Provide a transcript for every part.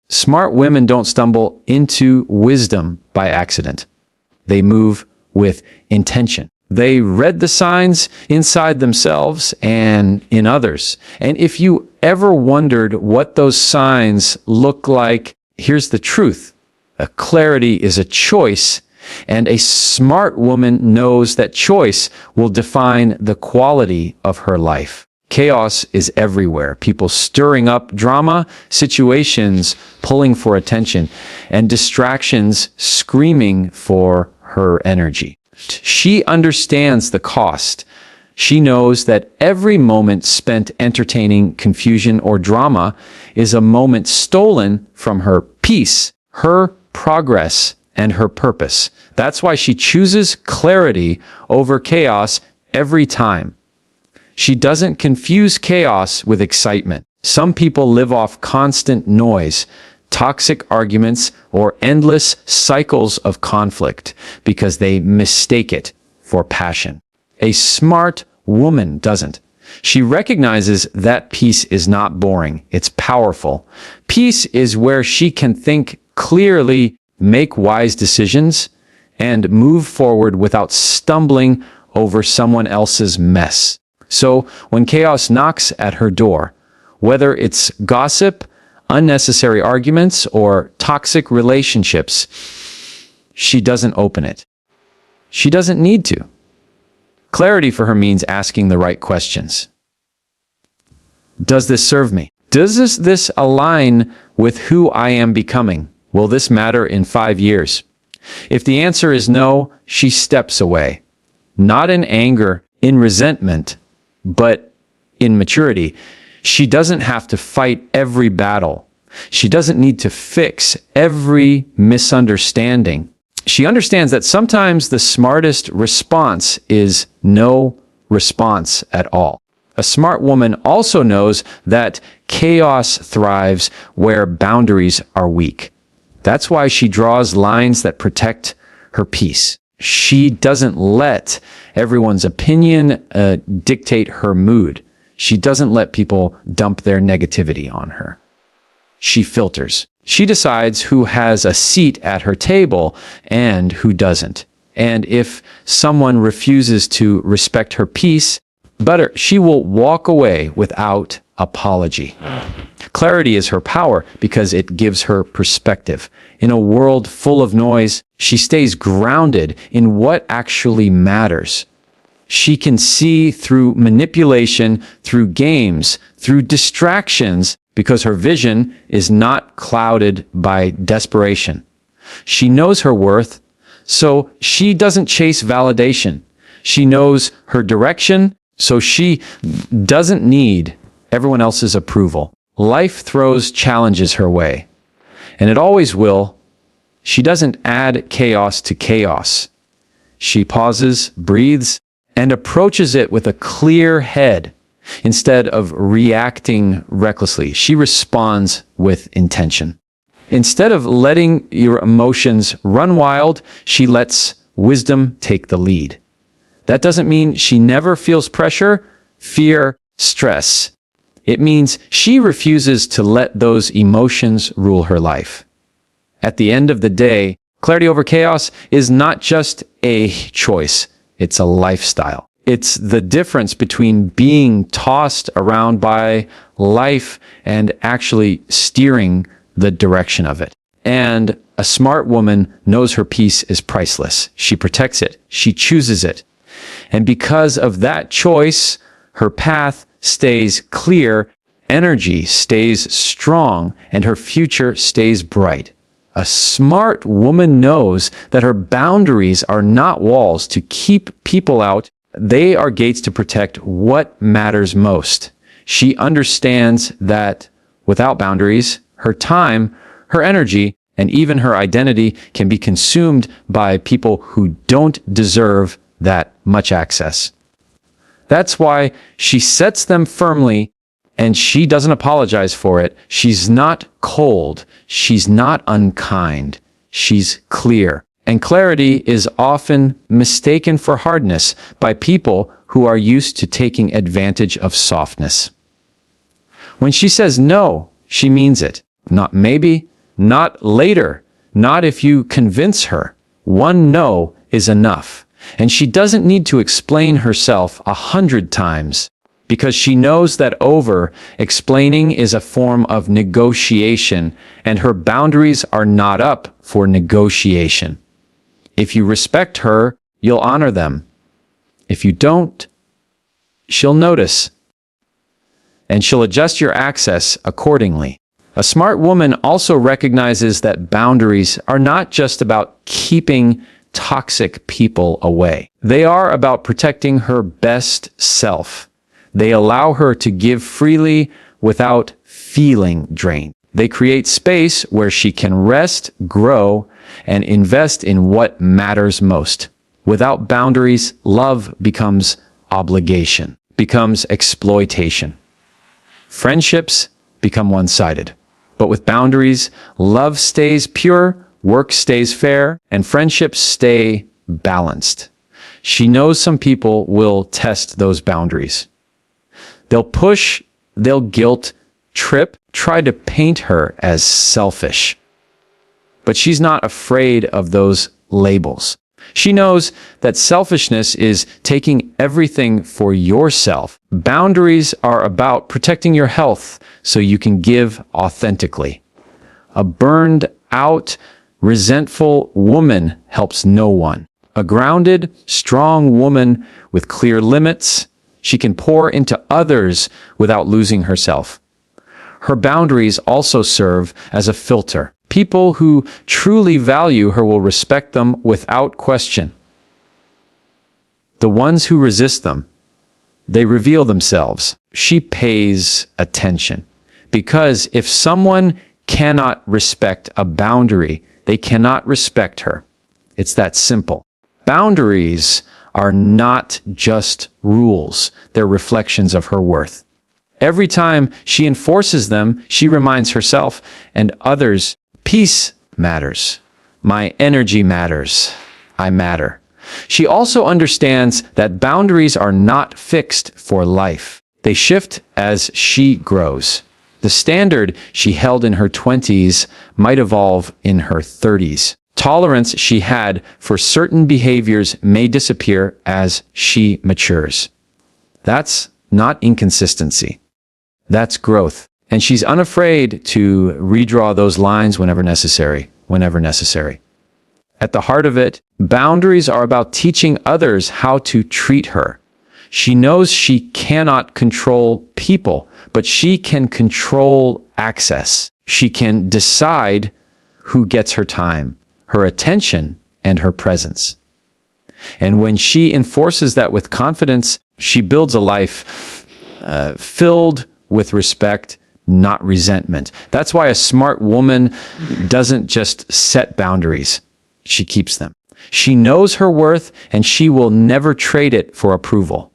Smart women don't stumble into wisdom by accident. They move with intention. They read the signs inside themselves and in others. And if you ever wondered what those signs look like, here's the truth. Clarity is a choice, and a smart woman knows that choice will define the quality of her life. Chaos is everywhere. People stirring up drama, situations pulling for attention, and distractions screaming for her energy. She understands the cost. She knows that every moment spent entertaining confusion or drama is a moment stolen from her peace, her progress, and her purpose. That's why she chooses clarity over chaos every time. She doesn't confuse chaos with excitement. Some people live off constant noise, toxic arguments, or endless cycles of conflict because they mistake it for passion. A smart woman doesn't. She recognizes that peace is not boring, it's powerful. Peace is where she can think clearly, make wise decisions, and move forward without stumbling over someone else's mess. So when chaos knocks at her door, whether it's gossip, unnecessary arguments, or toxic relationships, she doesn't open it. She doesn't need to. Clarity for her means asking the right questions. Does this serve me? Does this align with who I am becoming? Will this matter in 5 years? If the answer is no, she steps away. Not in anger, in resentment, but in maturity. She doesn't have to fight every battle. She doesn't need to fix every misunderstanding. She understands that sometimes the smartest response is no response at all. A smart woman also knows that chaos thrives where boundaries are weak. That's why she draws lines that protect her peace. She doesn't let everyone's opinion dictate her mood. She doesn't let people dump their negativity on her. She filters. She decides who has a seat at her table and who doesn't. And if someone refuses to respect her peace, she will walk away without apology. Clarity is her power because it gives her perspective. In a world full of noise, she stays grounded in what actually matters. She can see through manipulation, through games, through distractions, because her vision is not clouded by desperation. She knows her worth, so she doesn't chase validation. She knows her direction, so she doesn't need everyone else's approval. Life throws challenges her way, and it always will. She doesn't add chaos to chaos. She pauses, breathes, and approaches it with a clear head. Instead of reacting recklessly, she responds with intention. Instead of letting your emotions run wild, she lets wisdom take the lead. That doesn't mean she never feels pressure, fear, stress. It means she refuses to let those emotions rule her life. At the end of the day, clarity over chaos is not just a choice, it's a lifestyle. It's the difference between being tossed around by life and actually steering the direction of it. And a smart woman knows her peace is priceless. She protects it. She chooses it. And because of that choice, her path stays clear, energy stays strong, and her future stays bright. A smart woman knows that her boundaries are not walls to keep people out. They are gates to protect what matters most. She understands that without boundaries, her time, her energy, and even her identity can be consumed by people who don't deserve that much access. That's why she sets them firmly, and she doesn't apologize for it. She's not cold. She's not unkind. She's clear. And clarity is often mistaken for hardness by people who are used to taking advantage of softness. When she says no, she means it. Not maybe, not later, not if you convince her. One no is enough. And she doesn't need to explain herself 100 times, because she knows that over-explaining is a form of negotiation, and her boundaries are not up for negotiation. If you respect her, you'll honor them. If you don't, she'll notice, and she'll adjust your access accordingly. A smart woman also recognizes that boundaries are not just about keeping toxic people away. They are about protecting her best self. They allow her to give freely without feeling drained. They create space where she can rest, grow, and invest in what matters most. Without boundaries, love becomes obligation, becomes exploitation. Friendships become one-sided. But with boundaries, love stays pure, work stays fair, and friendships stay balanced. She knows some people will test those boundaries. They'll push, they'll guilt, trip, try to paint her as selfish. But she's not afraid of those labels. She knows that selfishness is taking everything for yourself. Boundaries are about protecting your health so you can give authentically. A burned out, resentful woman helps no one. A grounded, strong woman with clear limits, she can pour into others without losing herself. Her boundaries also serve as a filter. People who truly value her will respect them without question. The ones who resist them, they reveal themselves. She pays attention. Because if someone cannot respect a boundary, they cannot respect her. It's that simple. Boundaries are not just rules. They're reflections of her worth. Every time she enforces them, she reminds herself and others, peace matters. My energy matters. I matter. She also understands that boundaries are not fixed for life. They shift as she grows. The standard she held in her 20s might evolve in her 30s. Tolerance she had for certain behaviors may disappear as she matures. That's not inconsistency. That's growth. And she's unafraid to redraw those lines whenever necessary. At the heart of it, boundaries are about teaching others how to treat her. She knows she cannot control people, but she can control access. She can decide who gets her time, her attention, and her presence. And when she enforces that with confidence, she builds a life filled with respect, not resentment. That's why a smart woman doesn't just set boundaries. She keeps them. She knows her worth, and she will never trade it for approval.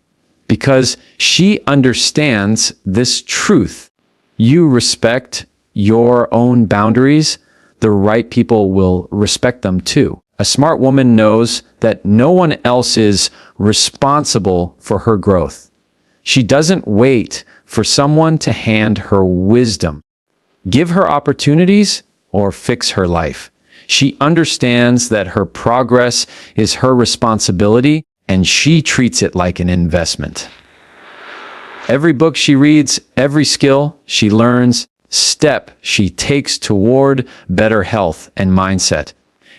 Because she understands this truth. You respect your own boundaries, the right people will respect them too. A smart woman knows that no one else is responsible for her growth. She doesn't wait for someone to hand her wisdom, give her opportunities, or fix her life. She understands that her progress is her responsibility, and she treats it like an investment. Every book she reads, every skill she learns, step she takes toward better health and mindset,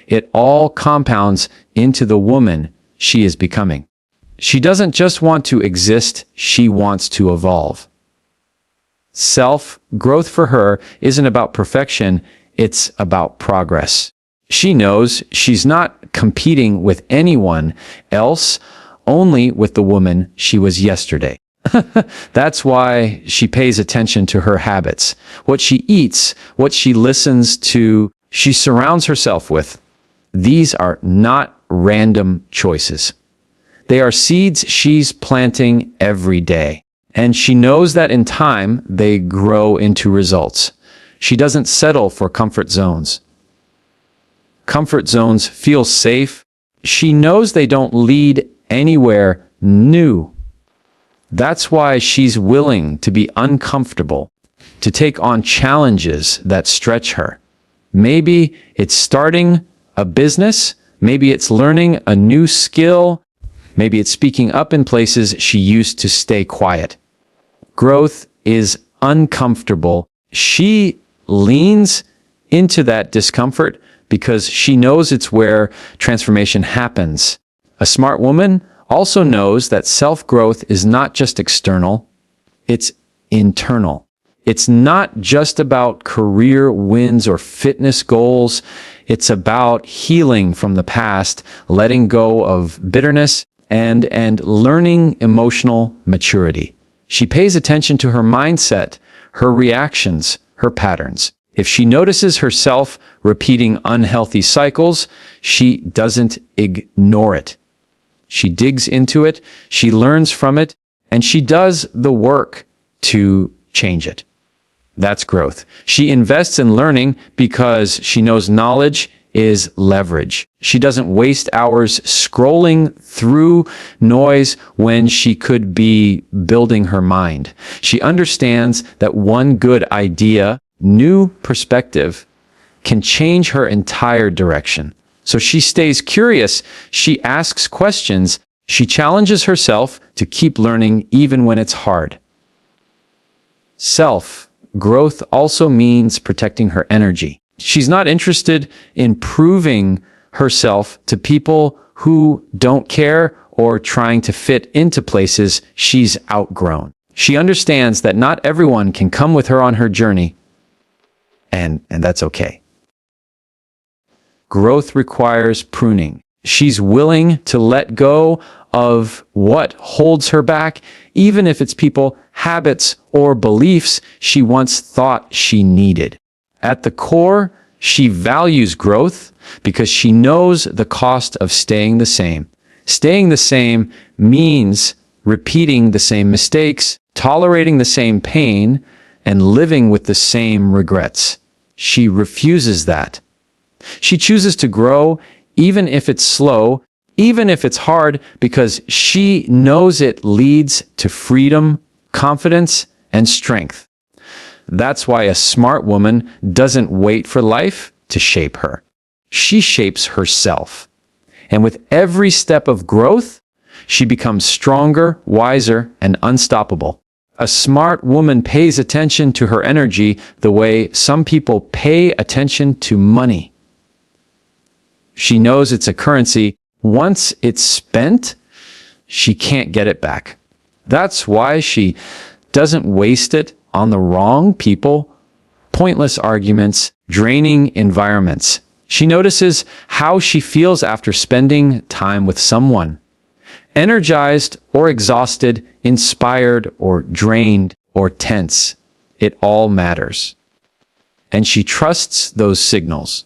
it all compounds into the woman she is becoming. She doesn't just want to exist, she wants to evolve. Self-growth for her isn't about perfection, it's about progress. She knows she's not competing with anyone else, only with the woman she was yesterday. That's why she pays attention to her habits, what she eats, what she listens to, she surrounds herself with. These are not random choices. They are seeds she's planting every day. And she knows that in time, they grow into results. She doesn't settle for comfort zones. Comfort zones feel safe. She knows they don't lead anywhere new. That's why she's willing to be uncomfortable, to take on challenges that stretch her. Maybe it's starting a business. Maybe it's learning a new skill. Maybe it's speaking up in places she used to stay quiet. Growth is uncomfortable. She leans into that discomfort because she knows it's where transformation happens. A smart woman also knows that self-growth is not just external, it's internal. It's not just about career wins or fitness goals. It's about healing from the past, letting go of bitterness, and learning emotional maturity. She pays attention to her mindset, her reactions, her patterns. If she notices herself repeating unhealthy cycles, she doesn't ignore it. She digs into it, she learns from it, and she does the work to change it. That's growth. She invests in learning because she knows knowledge is leverage. She doesn't waste hours scrolling through noise when she could be building her mind. She understands that one good idea, new perspective, can change her entire direction. So she stays curious, she asks questions, she challenges herself to keep learning even when it's hard. Self-growth also means protecting her energy. She's not interested in proving herself to people who don't care or trying to fit into places she's outgrown. She understands that not everyone can come with her on her journey, and that's okay. Growth requires pruning. She's willing to let go of what holds her back, even if it's people, habits, or beliefs she once thought she needed. At the core, she values growth because she knows the cost of staying the same. Staying the same means repeating the same mistakes, tolerating the same pain, and living with the same regrets. She refuses that. She chooses to grow even if it's slow, even if it's hard, because she knows it leads to freedom, confidence, and strength. That's why a smart woman doesn't wait for life to shape her. She shapes herself. And with every step of growth, she becomes stronger, wiser, and unstoppable. A smart woman pays attention to her energy the way some people pay attention to money. She knows it's a currency. Once it's spent, she can't get it back. That's why she doesn't waste it on the wrong people, pointless arguments, draining environments. She notices how she feels after spending time with someone. Energized or exhausted, inspired or drained or tense. It all matters. And she trusts those signals.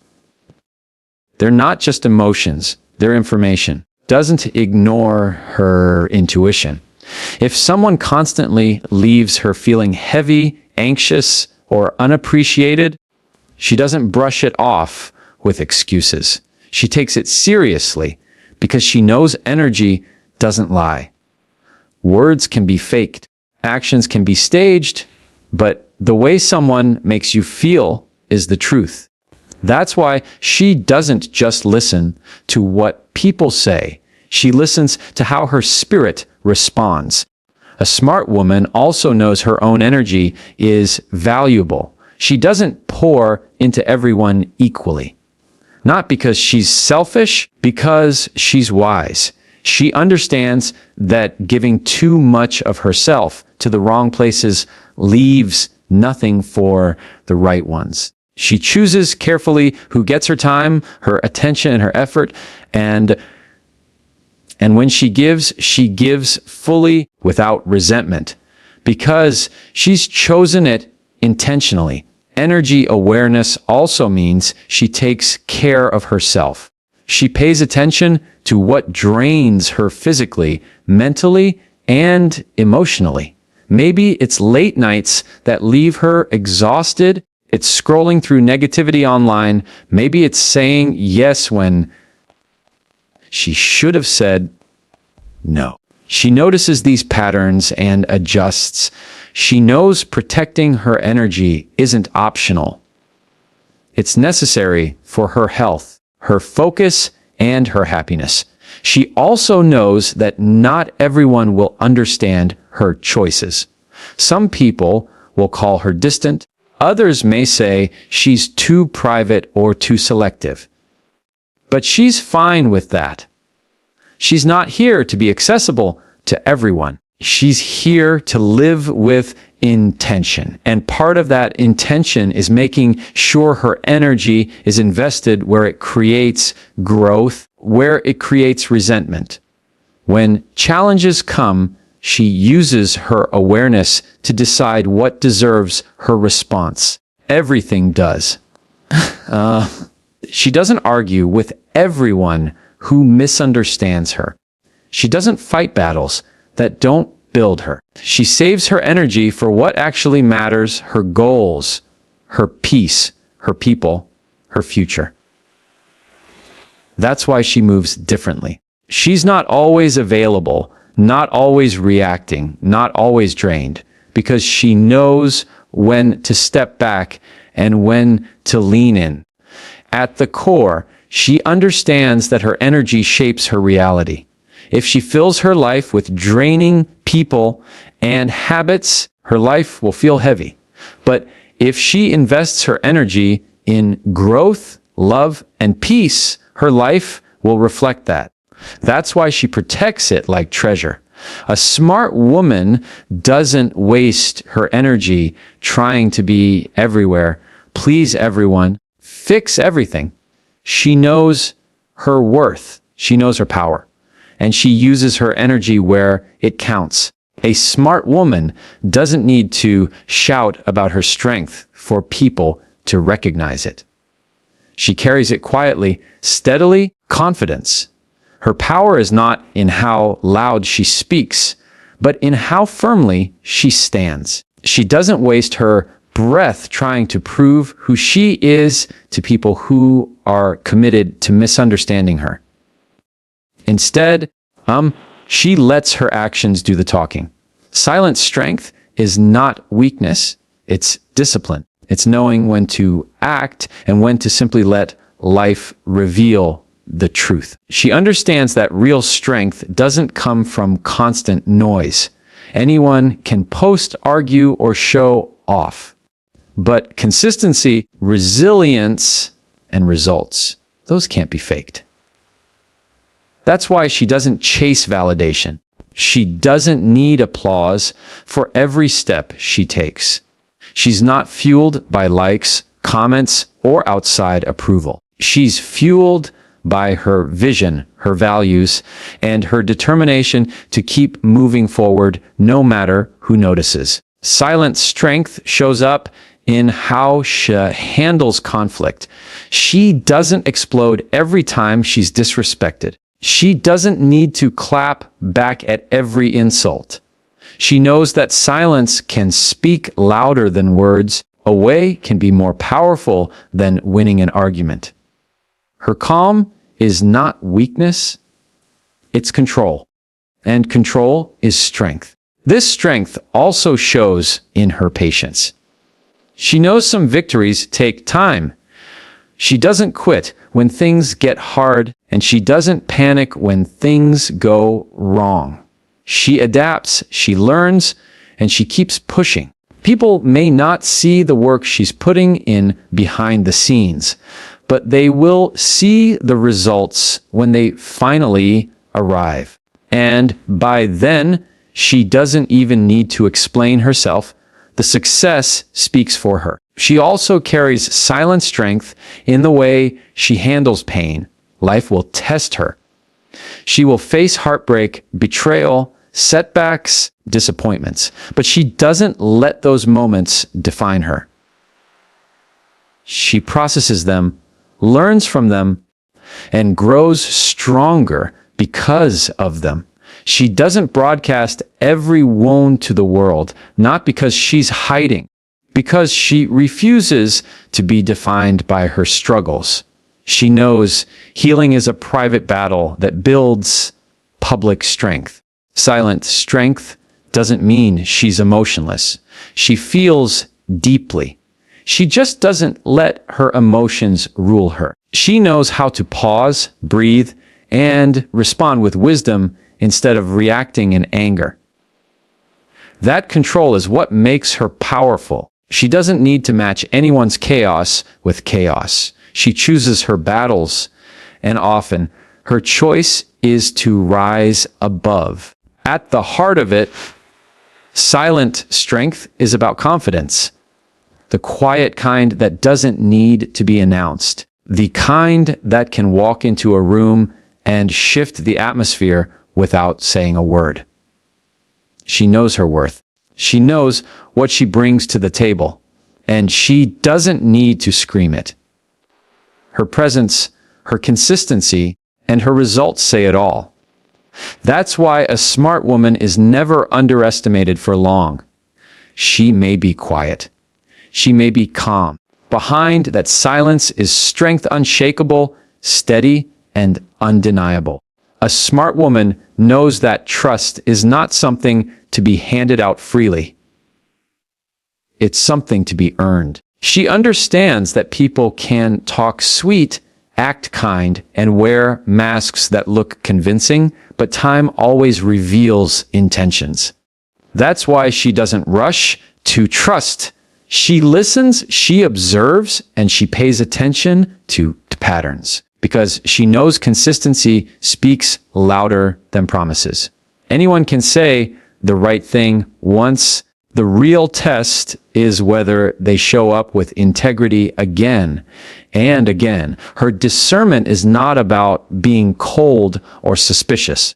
They're not just emotions, they're information. Doesn't ignore her intuition. If someone constantly leaves her feeling heavy, anxious, or unappreciated, she doesn't brush it off with excuses. She takes it seriously because she knows energy doesn't lie. Words can be faked, actions can be staged, but the way someone makes you feel is the truth. That's why she doesn't just listen to what people say. She listens to how her spirit responds. A smart woman also knows her own energy is valuable. She doesn't pour into everyone equally. Not because she's selfish, because she's wise. She understands that giving too much of herself to the wrong places leaves nothing for the right ones. She chooses carefully who gets her time, her attention, and her effort, and when she gives fully without resentment, because she's chosen it intentionally. Energy awareness also means she takes care of herself. She pays attention to what drains her physically, mentally, and emotionally. Maybe it's late nights that leave her exhausted. It's scrolling through negativity online. Maybe it's saying yes when she should have said no. She notices these patterns and adjusts. She knows protecting her energy isn't optional. It's necessary for her health, her focus, and her happiness. She also knows that not everyone will understand her choices. Some people will call her distant. Others may say she's too private or too selective. But she's fine with that. She's not here to be accessible to everyone. She's here to live with intention. And part of that intention is making sure her energy is invested where it creates growth, where it creates resentment. When challenges come, she uses her awareness to decide what deserves her response. Everything does. She doesn't argue with everyone who misunderstands her. She doesn't fight battles that don't build her. She saves her energy for what actually matters, her goals, her peace, her people, her future. That's why she moves differently. She's not always available, not always reacting, not always drained, because she knows when to step back and when to lean in. At the core, she understands that her energy shapes her reality. If she fills her life with draining people and habits, her life will feel heavy. But if she invests her energy in growth, love, and peace, her life will reflect that. That's why she protects it like treasure. A smart woman doesn't waste her energy trying to be everywhere, please everyone, fix everything. She knows her worth. She knows her power. And she uses her energy where it counts. A smart woman doesn't need to shout about her strength for people to recognize it. She carries it quietly, steadily, confidence. Her power is not in how loud she speaks, but in how firmly she stands. She doesn't waste her breath trying to prove who she is to people who are committed to misunderstanding her. Instead, she lets her actions do the talking. Silent strength is not weakness, it's discipline. It's knowing when to act and when to simply let life reveal the truth. She understands that real strength doesn't come from constant noise. Anyone can post, argue, or show off. But consistency, resilience, and results, those can't be faked. That's why she doesn't chase validation. She doesn't need applause for every step she takes. She's not fueled by likes, comments, or outside approval. She's fueled by her vision, her values, and her determination to keep moving forward no matter who notices. Silent strength shows up in how she handles conflict. She doesn't explode every time she's disrespected. She doesn't need to clap back at every insult. She knows that silence can speak louder than words. A way can be more powerful than winning an argument. Her calm is not weakness, it's control. And control is strength. This strength also shows in her patience. She knows some victories take time. She doesn't quit when things get hard, and she doesn't panic when things go wrong. She adapts, she learns, and she keeps pushing. People may not see the work she's putting in behind the scenes, but they will see the results when they finally arrive. And by then, she doesn't even need to explain herself. The success speaks for her. She also carries silent strength in the way she handles pain. Life will test her. She will face heartbreak, betrayal, setbacks, disappointments, but she doesn't let those moments define her. She processes them, learns from them, and grows stronger because of them. She doesn't broadcast every wound to the world, not because she's hiding, because she refuses to be defined by her struggles. She knows healing is a private battle that builds public strength. Silent strength doesn't mean she's emotionless. She feels deeply. She just doesn't let her emotions rule her. She knows how to pause, breathe, and respond with wisdom instead of reacting in anger. That control is what makes her powerful. She doesn't need to match anyone's chaos with chaos. She chooses her battles, and often her choice is to rise above. At the heart of it, silent strength is about confidence. The quiet kind that doesn't need to be announced. The kind that can walk into a room and shift the atmosphere without saying a word. She knows her worth. She knows what she brings to the table, and she doesn't need to scream it. Her presence, her consistency, and her results say it all. That's why a smart woman is never underestimated for long. She may be quiet. She may be calm. Behind that silence is strength unshakable, steady, and undeniable. A smart woman knows that trust is not something to be handed out freely. It's something to be earned. She understands that people can talk sweet, act kind, and wear masks that look convincing, but time always reveals intentions. That's why she doesn't rush to trust. She listens, she observes, and she pays attention to patterns, because she knows consistency speaks louder than promises. Anyone can say the right thing once. The real test is whether they show up with integrity again and again. Her discernment is not about being cold or suspicious.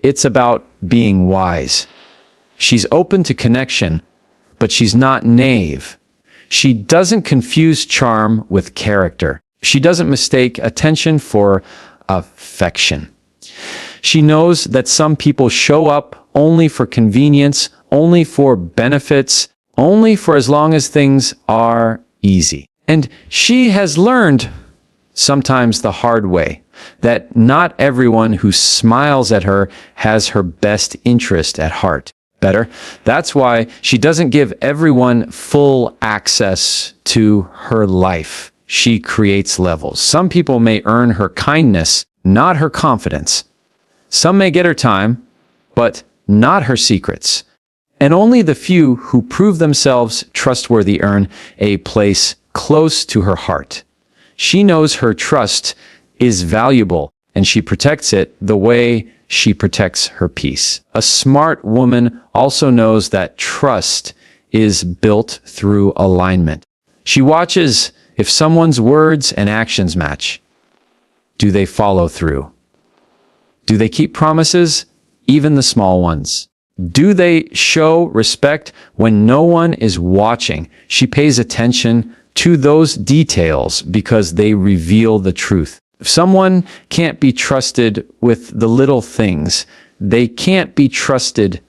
It's about being wise. She's open to connection, but she's not naive. She doesn't confuse charm with character. She doesn't mistake attention for affection. She knows that some people show up only for convenience, only for benefits, only for as long as things are easy. And she has learned, sometimes the hard way, that not everyone who smiles at her has her best interest at heart. Better, that's why she doesn't give everyone full access to her life. She creates levels. Some people may earn her kindness, not her confidence. Some may get her time, but not her secrets. And only the few who prove themselves trustworthy earn a place close to her heart. She knows her trust is valuable, and she protects it the way she protects her peace. A smart woman also knows that trust is built through alignment. She watches if someone's words and actions match. Do they follow through? Do they keep promises, even the small ones? Do they show respect when no one is watching? She pays attention to those details because they reveal the truth. If someone can't be trusted with the little things, they can't be trusted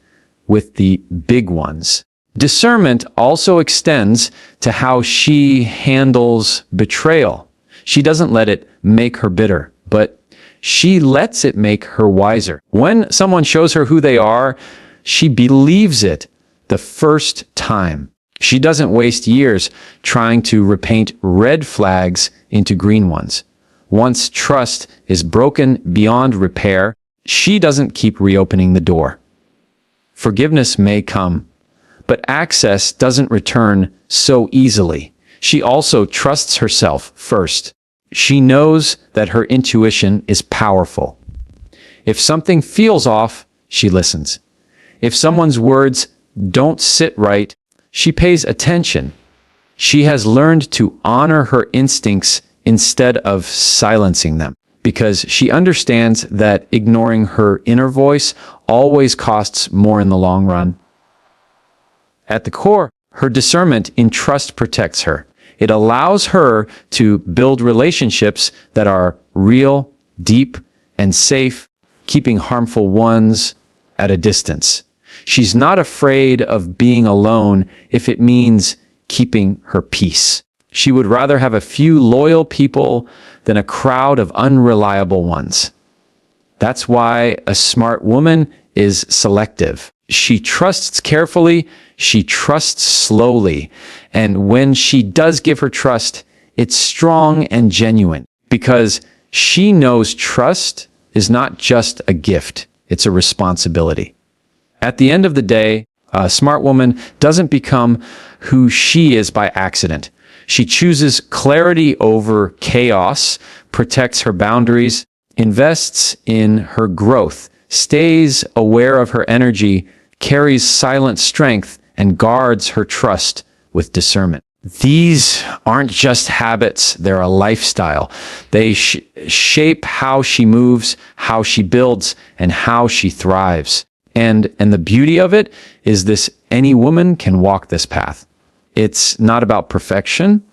with the big ones. Discernment also extends to how she handles betrayal. She doesn't let it make her bitter, but she lets it make her wiser. When someone shows her who they are, she believes it the first time. She doesn't waste years trying to repaint red flags into green ones. Once trust is broken beyond repair, she doesn't keep reopening the door. Forgiveness may come, but access doesn't return so easily. She also trusts herself first. She knows that her intuition is powerful. If something feels off, she listens. If someone's words don't sit right, she pays attention. She has learned to honor her instincts instead of silencing them, because she understands that ignoring her inner voice always costs more in the long run. At the core, her discernment in trust protects her. It allows her to build relationships that are real, deep, and safe, keeping harmful ones at a distance. She's not afraid of being alone if it means keeping her peace. She would rather have a few loyal people than a crowd of unreliable ones. That's why a smart woman is selective. She trusts carefully, she trusts slowly. And when she does give her trust, it's strong and genuine because she knows trust is not just a gift, it's a responsibility. At the end of the day, a smart woman doesn't become who she is by accident. She chooses clarity over chaos, protects her boundaries, invests in her growth, stays aware of her energy, carries silent strength, and guards her trust with discernment. These aren't just habits, they're a lifestyle. They shape how she moves, how she builds, and how she thrives. And the beauty of it is this: any woman can walk this path. It's not about perfection,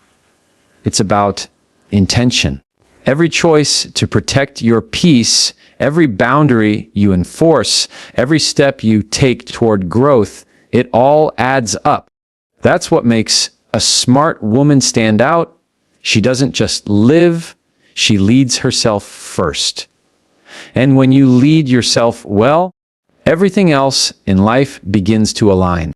it's about intention. Every choice to protect your peace, every boundary you enforce, every step you take toward growth, it all adds up. That's what makes a smart woman stand out. She doesn't just live, she leads herself first. And when you lead yourself well, everything else in life begins to align.